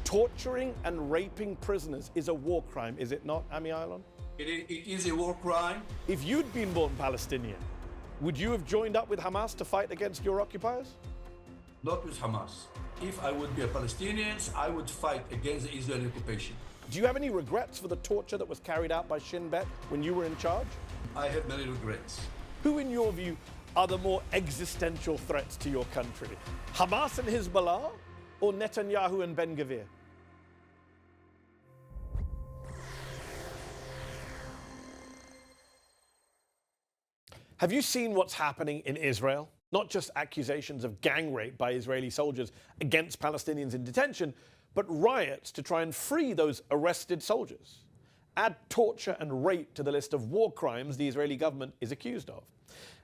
Torturing and raping prisoners is a war crime, is it not, Ami Ayalon? It is a war crime. If you'd been born Palestinian, would you have joined up with Hamas to fight against your occupiers? Not with Hamas. If I would be a Palestinian, I would fight against the Israeli occupation. Do you have any regrets for the torture that was carried out by Shin Bet when you were in charge? I have many regrets. Who, in your view, are the more existential threats to your country? Hamas and Hezbollah, or Netanyahu and Ben-Gvir? Have you seen what's happening in Israel? Not just accusations of gang rape by Israeli soldiers against Palestinians in detention, but riots to try and free those arrested soldiers. Add torture and rape to the list of war crimes the Israeli government is accused of.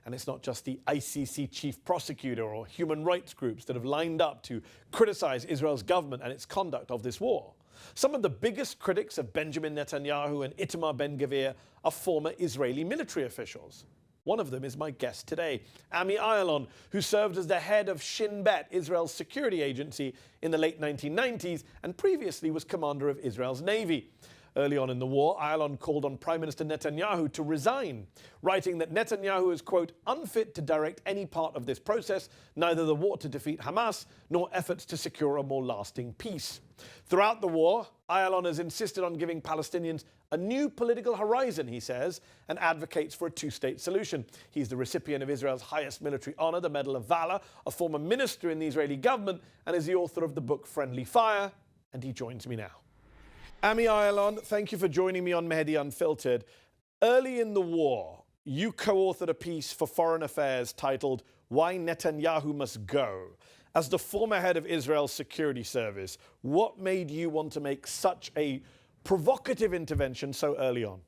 And it's not just the ICC chief prosecutor or human rights groups that have lined up to criticize Israel's government and its conduct of this war. Some of the biggest critics of Benjamin Netanyahu and Itamar Ben-Gvir are former Israeli military officials. One of them is my guest today, Ami Ayalon, who served as the head of Shin Bet, Israel's security agency, in the late 1990s and previously was commander of Israel's Navy. Early on in the war, Ayalon called on Prime Minister Netanyahu to resign, writing that Netanyahu is, quote, unfit to direct any part of this process, neither the war to defeat Hamas nor efforts to secure a more lasting peace. Throughout the war, Ayalon has insisted on giving Palestinians a new political horizon, he says, and advocates for a two-state solution. He's the recipient of Israel's highest military honor, the Medal of Valor, a former minister in the Israeli government, and is the author of the book Friendly Fire, and he joins me now. Ami Ayalon, thank you for joining me on Mehdi Unfiltered. Early in the war, you co-authored a piece for Foreign Affairs titled Why Netanyahu Must Go. As the former head of Israel's security service, what made you want to make such a provocative intervention so early on?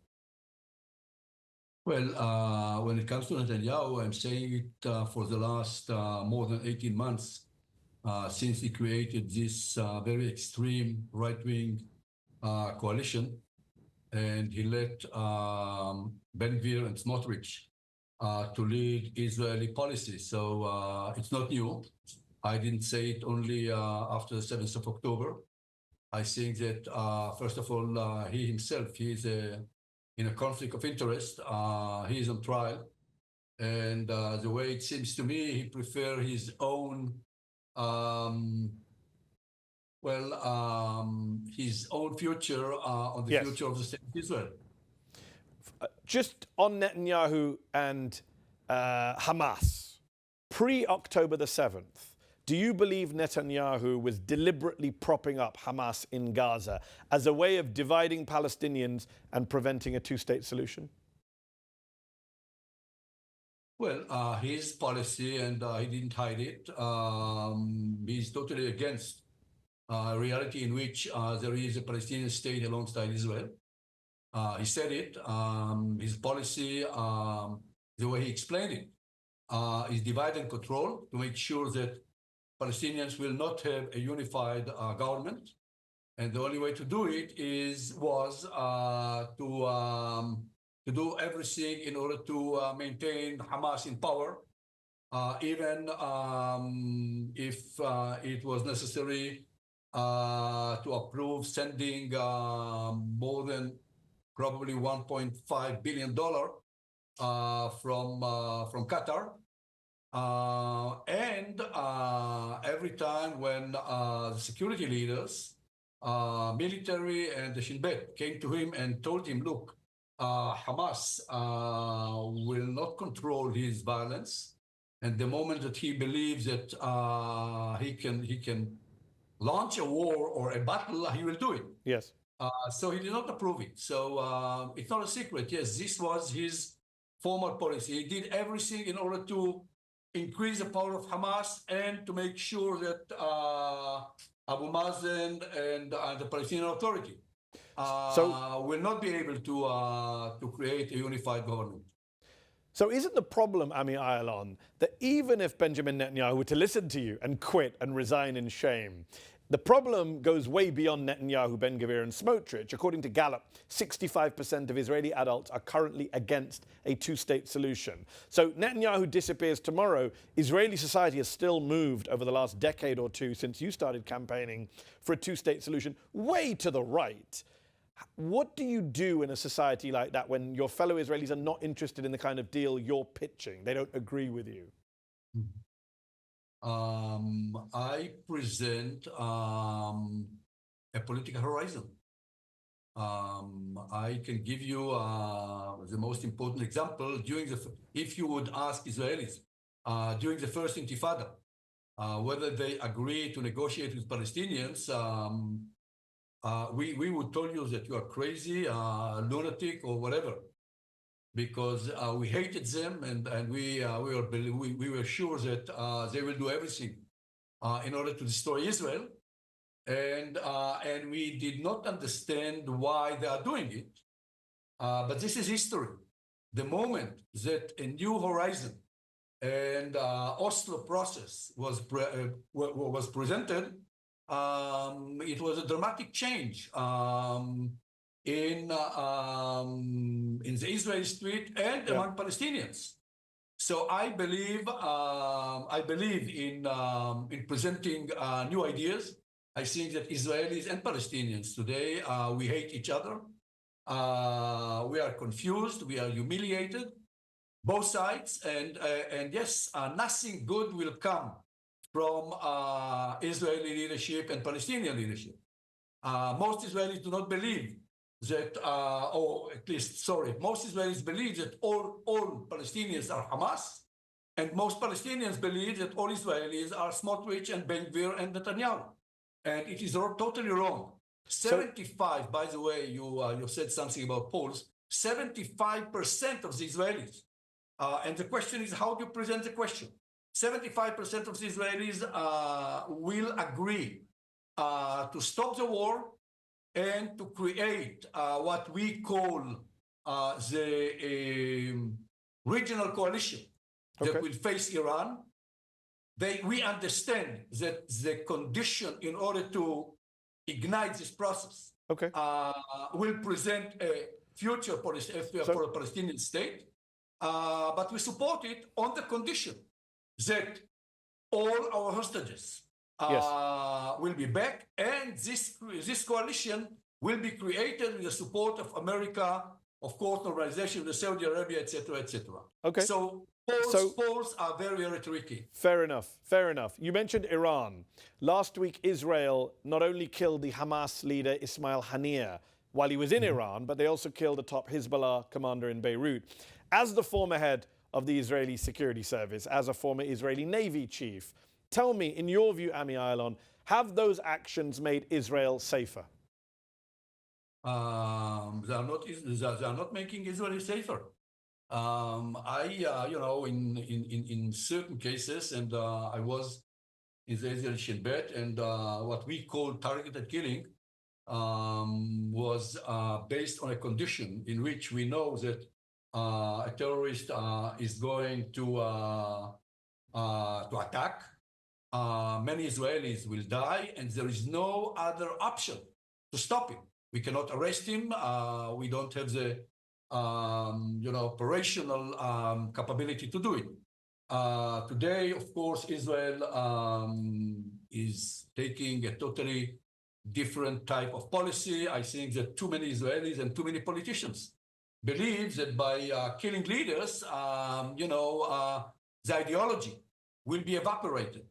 Well, when it comes to Netanyahu, I'm saying it for the last more than 18 months since he created this very extreme right-wing coalition, and he let Ben-Gvir and Smotrich to lead Israeli policy. So it's not new. I didn't say it only after the 7th of October. I think that, first of all, he himself, he's in a conflict of interest. He is on trial. And the way it seems to me, he prefers his own, his own future on the future of the state of Israel. Just on Netanyahu and Hamas, pre-October the 7th, do you believe Netanyahu was deliberately propping up Hamas in Gaza as a way of dividing Palestinians and preventing a two-state solution? Well, his policy, and he didn't hide it, he's totally against a reality in which there is a Palestinian state alongside Israel. He said it. His policy, the way he explained it, is divide and control to make sure that Palestinians will not have a unified government, and the only way to do it was to do everything in order to maintain Hamas in power, even if it was necessary to approve sending more than probably $1.5 billion from Qatar. And every time when the security leaders, military and the Shin Bet came to him and told him, look, Hamas will not control his violence. And the moment that he believes that he can launch a war or a battle, he will do it. Yes. So he did not approve it. So it's not a secret. Yes, this was his former policy. He did everything in order to increase the power of Hamas and to make sure that Abu Mazen and the Palestinian Authority will not be able to create a unified government. So isn't the problem, Ami Ayalon, that even if Benjamin Netanyahu were to listen to you and quit and resign in shame, The problem goes way beyond Netanyahu, Ben-Gvir and Smotrich. According to Gallup, 65% of Israeli adults are currently against a two-state solution. So Netanyahu disappears tomorrow. Israeli society has still moved over the last decade or two since you started campaigning for a two-state solution way to the right. What do you do in a society like that when your fellow Israelis are not interested in the kind of deal you're pitching? They don't agree with you. I present a political horizon. I can give you the most important example. If you would ask Israelis during the first Intifada whether they agree to negotiate with Palestinians, we would tell you that you are crazy, lunatic, or whatever, because we hated them, and we were sure that they will do everything in order to destroy Israel, and we did not understand why they are doing it. But this is history. The moment that a new horizon and Oslo process was presented, it was a dramatic change in the Israeli street and among Palestinians. So I believe in presenting new ideas. I think that Israelis and Palestinians today, we hate each other. We are confused. We are humiliated, both sides. And yes, nothing good will come from Israeli leadership and Palestinian leadership. Most Israelis do not believe that, most Israelis believe that all Palestinians are Hamas, and most Palestinians believe that all Israelis are Smotrich and Ben-Gvir and Netanyahu. And it is totally wrong. 75, by the way, you said something about polls, 75% of the Israelis, and the question is, how do you present the question? 75% of the Israelis will agree to stop the war and to create what we call the regional coalition that will face Iran. We understand that the condition in order to ignite this process will present a future for a Palestinian state, but we support it on the condition that all our hostages will be back, and this coalition will be created with the support of America, of course, normalization with Saudi Arabia, etc., etc. Okay. So polls are very, very tricky. Fair enough. Fair enough. You mentioned Iran. Last week, Israel not only killed the Hamas leader Ismail Haniyeh while he was in Iran, but they also killed a top Hezbollah commander in Beirut. As the former head of the Israeli security service, as a former Israeli Navy chief, tell me, in your view, Ami Ayalon, have those actions made Israel safer? They are not making Israel safer. In certain cases, and I was in the Israeli Shin Bet, and what we call targeted killing was based on a condition in which we know that a terrorist is going to attack. Many Israelis will die, and there is no other option to stop him. We cannot arrest him. We don't have the operational capability to do it. Today, of course, Israel is taking a totally different type of policy. I think that too many Israelis and too many politicians believe that by killing leaders, the ideology will be evaporated.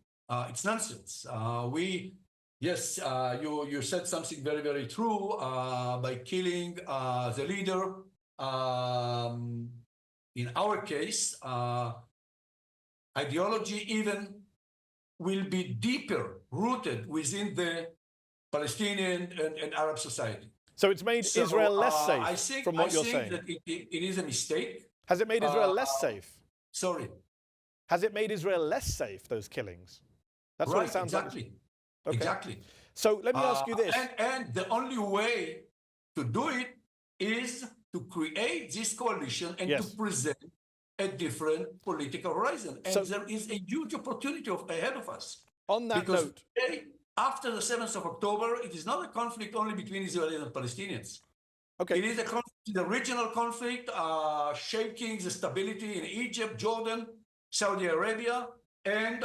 It's nonsense. You said something very, very true. By killing the leader, in our case, ideology even will be deeper rooted within the Palestinian and Arab society. So it's made Israel less safe, from what you're saying? I think that it is a mistake. Has it made Israel less safe? Sorry. Has it made Israel less safe, those killings? That's what it sounds like. Exactly. So let me ask you this. And the only way to do it is to create this coalition and to present a different political horizon. And there is a huge opportunity ahead of us. On that note, after the 7th of October, it is not a conflict only between Israelis and Palestinians. Okay. It is a conflict, the regional conflict, shaking the stability in Egypt, Jordan, Saudi Arabia, and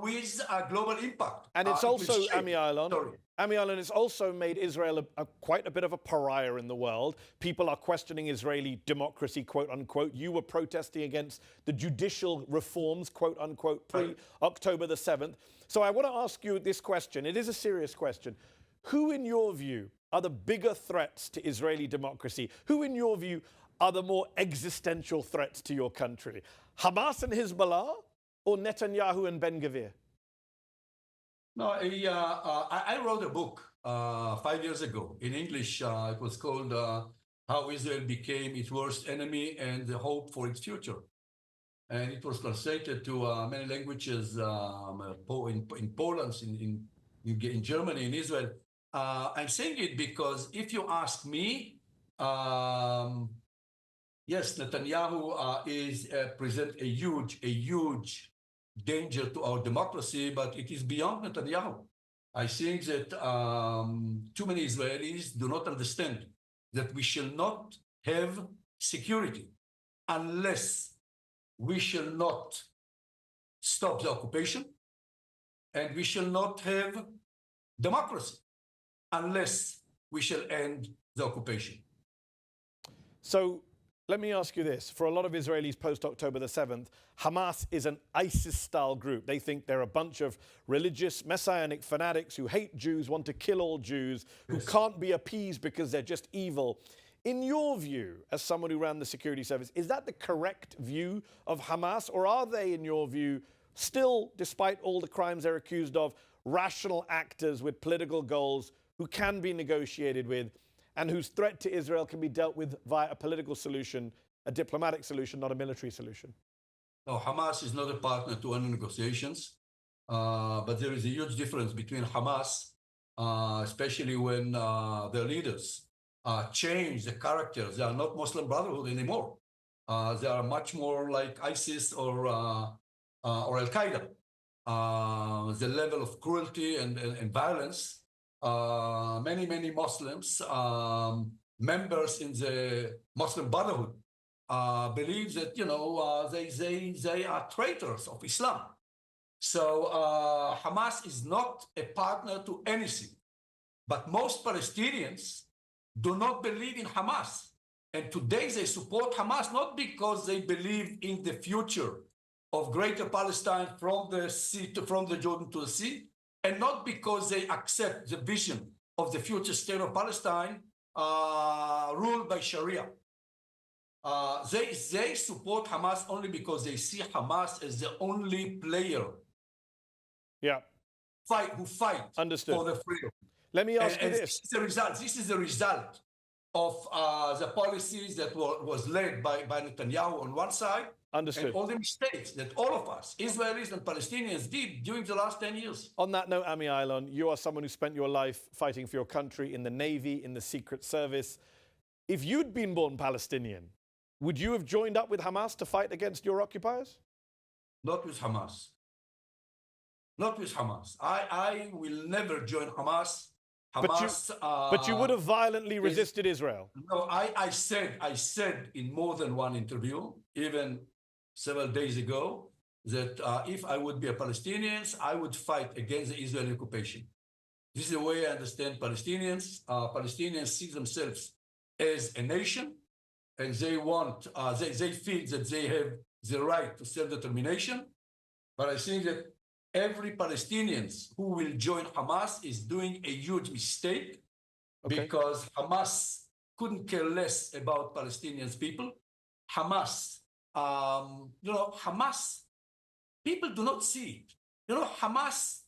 with a global impact. And it's also, Ami Ayalon, it's also made Israel quite a bit of a pariah in the world. People are questioning Israeli democracy, quote unquote. You were protesting against the judicial reforms, quote unquote, pre-October the 7th. So I want to ask you this question. It is a serious question. Who, in your view, are the bigger threats to Israeli democracy? Who, in your view, are the more existential threats to your country? Hamas and Hezbollah, or Netanyahu and Ben-Gvir? No, I wrote a book 5 years ago in English. It was called How Israel Became Its Worst Enemy and the Hope for Its Future. And it was translated to many languages, in Poland, in Germany, in Israel. I'm saying it because if you ask me, yes, Netanyahu is present a huge danger to our democracy, but it is beyond Netanyahu. I think that too many Israelis do not understand that we shall not have security unless we shall not stop the occupation, and we shall not have democracy unless we shall end the occupation. So let me ask you this. For a lot of Israelis post-October the 7th, Hamas is an ISIS-style group. They think they're a bunch of religious, messianic fanatics who hate Jews, want to kill all Jews, who can't be appeased because they're just evil. In your view, as someone who ran the security service, is that the correct view of Hamas? Or are they, in your view, still, despite all the crimes they're accused of, rational actors with political goals who can be negotiated with, and whose threat to Israel can be dealt with via a political solution, a diplomatic solution, not a military solution? No, Hamas is not a partner to any negotiations, but there is a huge difference between Hamas, especially when their leaders change the character. They are not Muslim Brotherhood anymore. They are much more like ISIS or Al-Qaeda. The level of cruelty and violence. Many Muslims, members in the Muslim Brotherhood, believe that, you know, they are traitors of Islam. So Hamas is not a partner to anything. But most Palestinians do not believe in Hamas. And today they support Hamas not because they believe in the future of Greater Palestine from the sea from the Jordan to the sea, and not because they accept the vision of the future state of Palestine ruled by Sharia. They support Hamas only because they see Hamas as the only player who fight for the freedom. Let me ask you this. This is the result of the policies that was led by Netanyahu on one side, and all the mistakes that all of us, Israelis and Palestinians, did during the last 10 years. On that note, Ami Ayalon, you are someone who spent your life fighting for your country in the Navy, in the Secret Service. If you'd been born Palestinian, would you have joined up with Hamas to fight against your occupiers? Not with Hamas. Not with Hamas. I will never join Hamas. But you would have violently resisted Israel. No, I said in more than one interview, even several days ago, that if I would be a Palestinian, I would fight against the Israeli occupation. This is the way I understand Palestinians. Palestinians see themselves as a nation, and they want, they feel that they have the right to self-determination. But I think that every Palestinian who will join Hamas is doing a huge mistake, because Hamas couldn't care less about Palestinian people. Hamas, Hamas, people do not see it. Hamas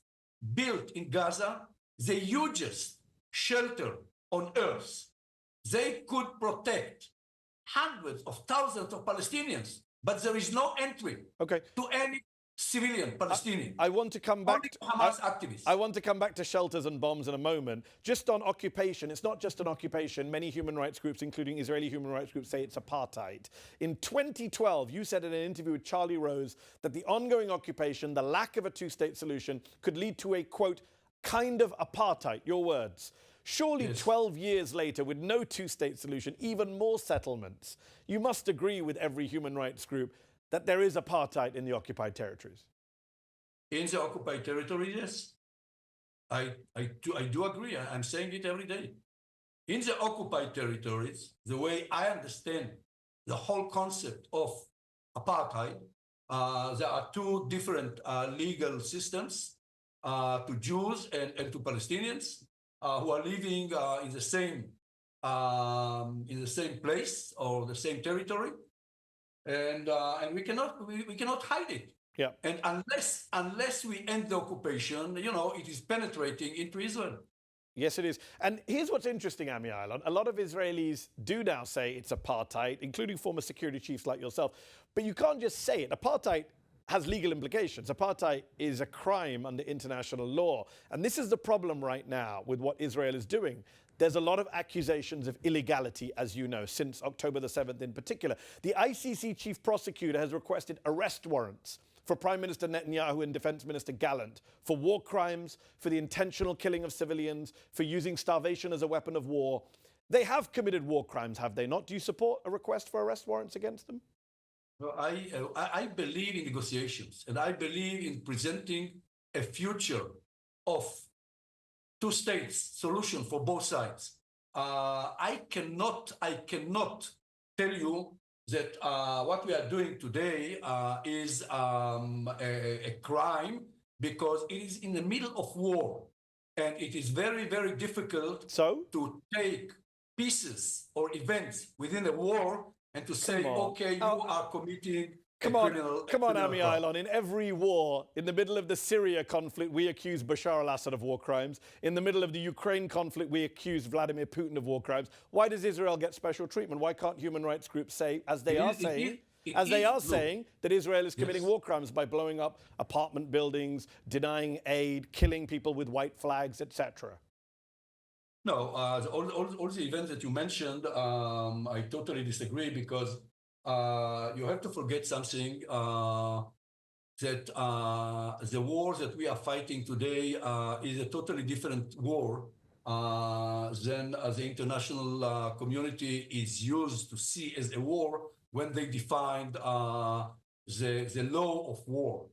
built in Gaza the hugest shelter on earth. They could protect hundreds of thousands of Palestinians, but there is no entry to any civilian Palestinian. I want to come back to Hamas activists. I want to come back to shelters and bombs in a moment. Just on occupation, it's not just an occupation. Many human rights groups, including Israeli human rights groups, say it's apartheid. In 2012, you said in an interview with Charlie Rose that the ongoing occupation, the lack of a two-state solution, could lead to a, quote, kind of apartheid, your words. Surely Yes. 12 years later, with no two-state solution, even more settlements, you must agree with every human rights group that there is apartheid in the occupied territories. In the occupied territories, yes. I do agree. I'm saying it every day. In the occupied territories, the way I understand the whole concept of apartheid, there are two different legal systems to Jews and to Palestinians who are living in the same place or the same territory, and we cannot hide it. Yeah. And unless we end the occupation, it is penetrating into Israel. Yes, it is. And here's what's interesting, Ami Ayalon. A lot of Israelis do now say it's apartheid, including former security chiefs like yourself. But you can't just say it. Apartheid has legal implications. Apartheid is a crime under international law. And this is the problem right now with what Israel is doing. There's a lot of accusations of illegality, as you know, since October the 7th in particular. The ICC chief prosecutor has requested arrest warrants for Prime Minister Netanyahu and Defense Minister Gallant for war crimes, for the intentional killing of civilians, for using starvation as a weapon of war. They have committed war crimes, have they not? Do you support a request for arrest warrants against them? Well, I believe in negotiations, and I believe in presenting a future of two states solution for both sides. I cannot tell you that what we are doing today is a crime, because it is in the middle of war, and it is very, very difficult to take pieces or events within a war and to say, okay, you are committing Come on, Ami Ayalon. In every war, in the middle of the Syria conflict, we accuse Bashar al-Assad of war crimes. In the middle of the Ukraine conflict, we accuse Vladimir Putin of war crimes. Why does Israel get special treatment? Why can't human rights groups say, as they are saying, that Israel is committing war crimes by blowing up apartment buildings, denying aid, killing people with white flags, etc.? No, all the events that you mentioned, I totally disagree, because you have to forget something, that the war that we are fighting today is a totally different war than the international community is used to see as a war when they defined the law of war.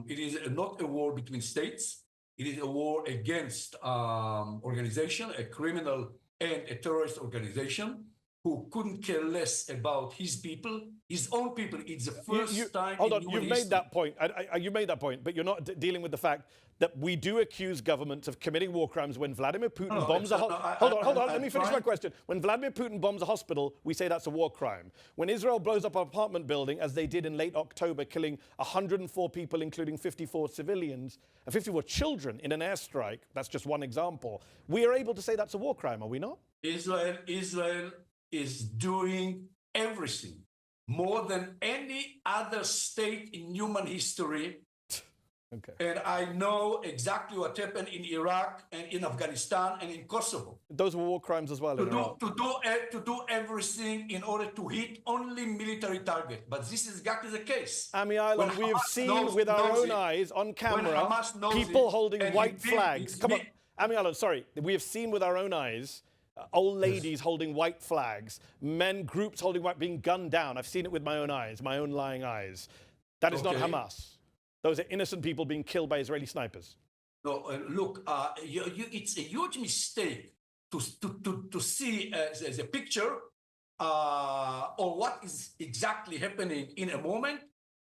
It is not a war between states. It is a war against organization, a criminal and a terrorist organization, who couldn't care less about his people, his own people. It's the first time. Hold on, you've made that point. You made that point, but you're not dealing with the fact that we do accuse governments of committing war crimes when Vladimir Putin bombs a hospital. Hold on, let me finish my question. When Vladimir Putin bombs a hospital, we say that's a war crime. When Israel blows up an apartment building, as they did in late October, killing 104 people, including 54 civilians, and 54 children in an airstrike, that's just one example, we are able to say that's a war crime, are we not? Israel is doing everything more than any other state in human history. Okay. And I know exactly what happened in Iraq and in Afghanistan and in Kosovo. Those were war crimes as well. To do everything in order to hit only military target. But this is exactly the case. Ami Ayalon, we have seen with our own eyes on camera people holding white flags. Come on, Ami Ayalon, sorry. We have seen with our own eyes old ladies holding white flags, groups holding white, being gunned down. I've seen it with my own eyes, my own lying eyes. That is not Hamas. Those are innocent people being killed by Israeli snipers. No, look, it's a huge mistake to see the picture or what is exactly happening in a moment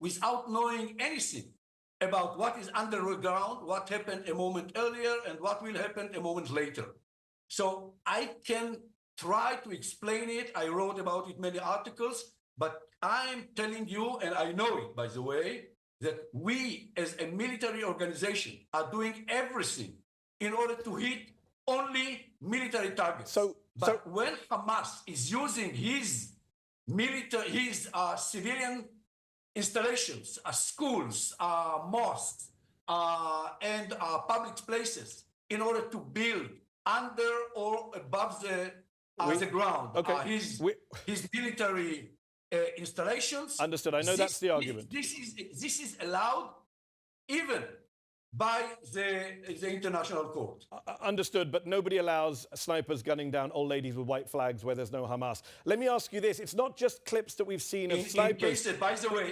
without knowing anything about what is underground, what happened a moment earlier, and what will happen a moment later. So I can try to explain it. I wrote about it many articles, but I'm telling you, and I know it, by the way, that we as a military organization are doing everything in order to hit only military targets. But when Hamas is using his civilian installations, schools, mosques, and public places in order to build under or above the ground, his military installations. Understood. I know that's the argument. This is allowed even by the international court. Understood, but nobody allows snipers gunning down old ladies with white flags where there's no Hamas. Let me ask you this. It's not just clips that we've seen of snipers. In cases, by the way,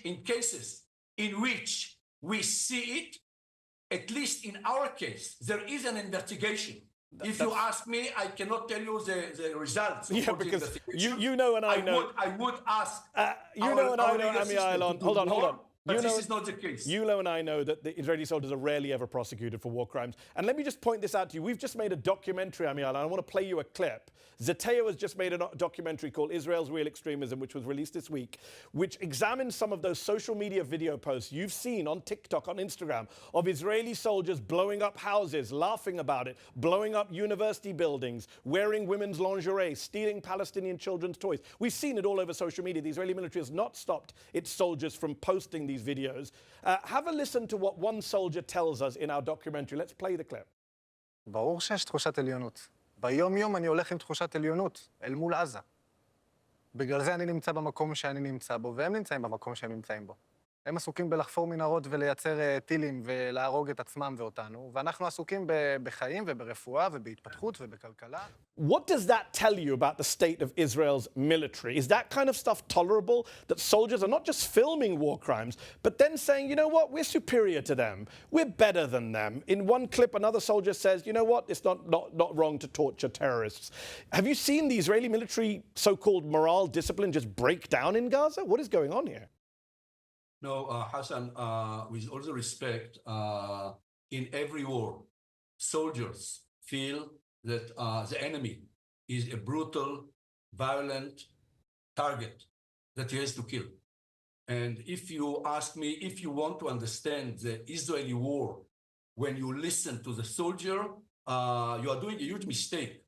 in cases in which we see it, at least in our case, there is an investigation. If you ask me, I cannot tell you the results. Yeah, because you know and I know. I would ask. You know and I know, Ami Ayalon. Hold on. But this is not the case. You know and I know that the Israeli soldiers are rarely ever prosecuted for war crimes. And let me just point this out to you. We've just made a documentary, Ami Ayalon. I want to play you a clip. Zeteo has just made a documentary called Israel's Real Extremism, which was released this week, which examines some of those social media video posts you've seen on TikTok, on Instagram, of Israeli soldiers blowing up houses, laughing about it, blowing up university buildings, wearing women's lingerie, stealing Palestinian children's toys. We've seen it all over social media. The Israeli military has not stopped its soldiers from posting these videos. Have a listen to what one soldier tells us in our documentary. Let's play the clip. ברור שיש תחושת עליונות. ביום-יום אני הולך עם תחושת עליונות, אל מול עזה. בגלל זה אני נמצא במקום שאני נמצא בו, והם נמצאים במקום שהם נמצאים בו. הם עסוקים בלחפור מנהרות ולייצר טילים ולהרוג את עצמם ואותנו, ואנחנו עסוקים בחיים וברפואה ובהתפתחות ובכלכלה. What does that tell you about the state of Israel's military? Is that kind of stuff tolerable, that soldiers are not just filming war crimes, but then saying, you know what, we're superior to them, we're better than them? In one clip, another soldier says, you know what, it's not wrong to torture terrorists. Have you seen the Israeli military so-called morale discipline just break down in Gaza? What is going on here? No, Hassan, with all the respect, in every war, soldiers feel that the enemy is a brutal, violent target that he has to kill. And if you ask me, if you want to understand the Israeli war, when you listen to the soldier, you are doing a huge mistake.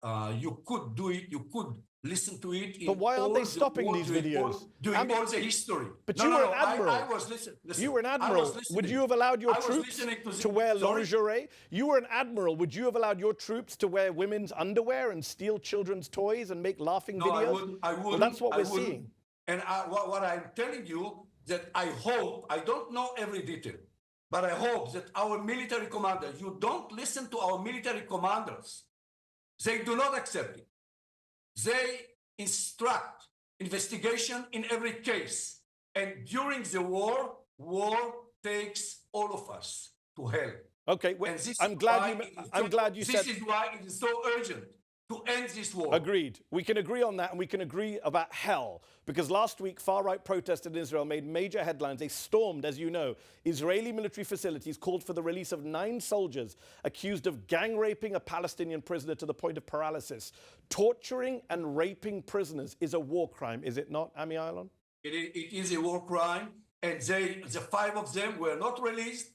You could do it, you could listen to it. But why aren't they stopping these videos? Doing all the history. But you were an admiral. I was listening. You were an admiral. Would you have allowed your troops to wear lingerie? You were an admiral. Would you have allowed your troops to wear women's underwear and steal children's toys and make laughing videos? I wouldn't. Well, that's what we're seeing. And what I'm telling you, that I hope, I don't know every detail, but I hope that our military commanders, you don't listen to our military commanders. They do not accept it. They instruct investigation in every case. And during the war takes all of us to hell. Okay, well, I'm glad you said... This is why it is so urgent to end this war. Agreed. We can agree on that, and we can agree about hell. Because last week, far-right protesters in Israel made major headlines. They stormed, as you know, Israeli military facilities, called for the release of 9 soldiers accused of gang-raping a Palestinian prisoner to the point of paralysis. Torturing and raping prisoners is a war crime, is it not, Ami Ayalon? It is a war crime, and the 5 of them were not released.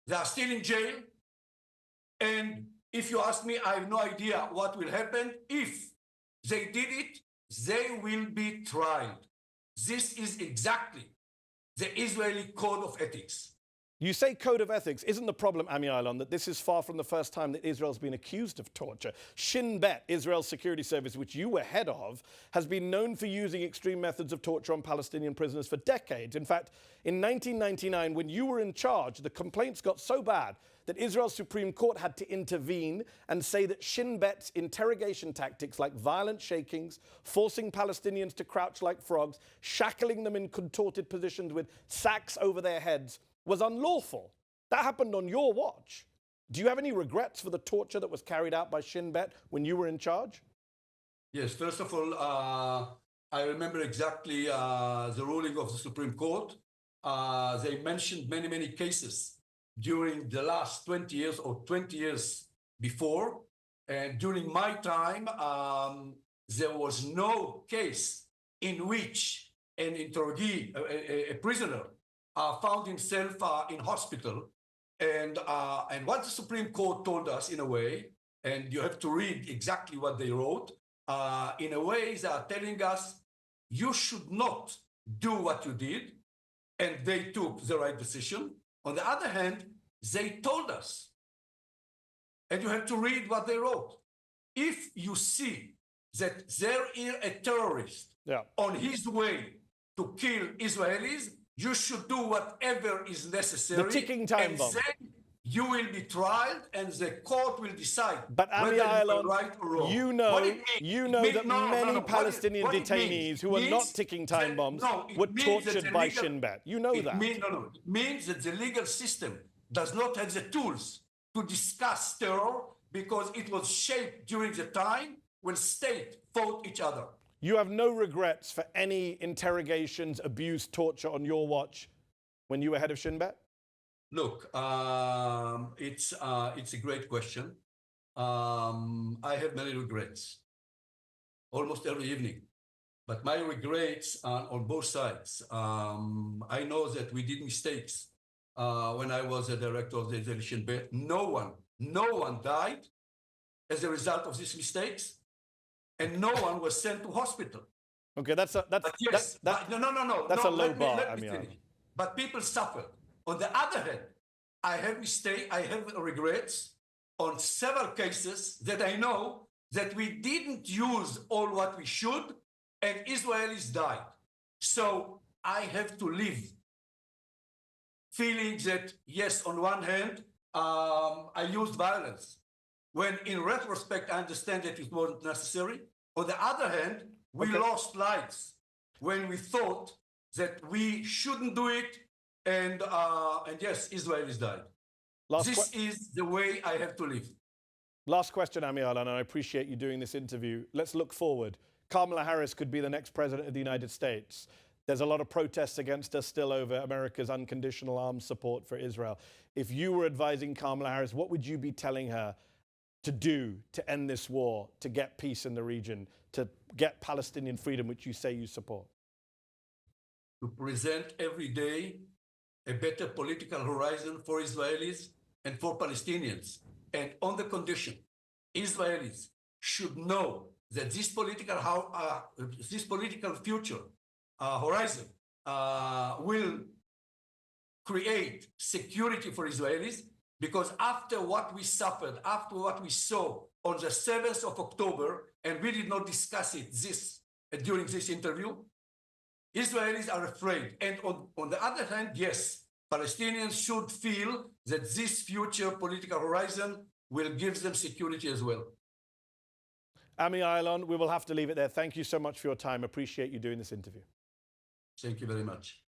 They are still in jail. And if you ask me, I have no idea what will happen. If they did it, they will be tried. This is exactly the Israeli code of ethics. You say code of ethics. Isn't the problem, Ami Ayalon, that this is far from the first time that Israel's been accused of torture? Shin Bet, Israel's security service, which you were head of, has been known for using extreme methods of torture on Palestinian prisoners for decades. In fact, in 1999, when you were in charge, the complaints got so bad that Israel's Supreme Court had to intervene and say that Shin Bet's interrogation tactics like violent shakings, forcing Palestinians to crouch like frogs, shackling them in contorted positions with sacks over their heads was unlawful. That happened on your watch. Do you have any regrets for the torture that was carried out by Shin Bet when you were in charge? Yes, first of all, I remember exactly the ruling of the Supreme Court. They mentioned many, many cases during the last 20 years or 20 years before. And during my time, there was no case in which an interrogee, a prisoner, found himself in hospital. And what the Supreme Court told us in a way, and you have to read exactly what they wrote, in a way they are telling us, you should not do what you did, and they took the right decision. On the other hand, they told us, and you have to read what they wrote. If you see that there is a terrorist on his way to kill Israelis, You should do whatever is necessary. The ticking time and bomb. Then you will be tried, and the court will decide But Ami whether you Ayalon, are right or wrong. you What know, it means- you it know means- that no, no, no, many no. Palestinian What it detainees means- who are means not ticking time that- bombs no, it were means that tortured the by legal- Shin Bet. You know that. It means that the legal system does not have the tools to discuss terror because it was shaped during the time when states fought each other. You have no regrets for any interrogations, abuse, torture on your watch when you were head of Shin Bet? Look, it's a great question. I have many regrets, almost every evening. But my regrets are on both sides. I know that we did mistakes when I was a director of the Shin Bet. No one died as a result of these mistakes, and no one was sent to hospital. Okay, that's a low bar, Ami Ayalon. But people suffered. On the other hand, I have regrets on several cases that I know that we didn't use all what we should, and Israelis died. So I have to live feeling that, yes, on one hand, I used violence, when in retrospect, I understand that it wasn't necessary. On the other hand, we lost lives when we thought that we shouldn't do it, and yes, Israelis died. This is the way I have to live. Last question, Ami Ayalon, and I appreciate you doing this interview. Let's look forward. Kamala Harris could be the next president of the United States. There's a lot of protests against her still over America's unconditional arms support for Israel. If you were advising Kamala Harris, what would you be telling her to do to end this war, to get peace in the region, to get Palestinian freedom, which you say you support? To present every day a better political horizon for Israelis and for Palestinians. And on the condition, Israelis should know that this political future horizon will create security for Israelis, because after what we suffered, after what we saw on the 7th of October, and we did not discuss it during this interview, Israelis are afraid. And on the other hand, yes, Palestinians should feel that this future political horizon will give them security as well. Ami Ayalon, we will have to leave it there. Thank you so much for your time. Appreciate you doing this interview. Thank you very much.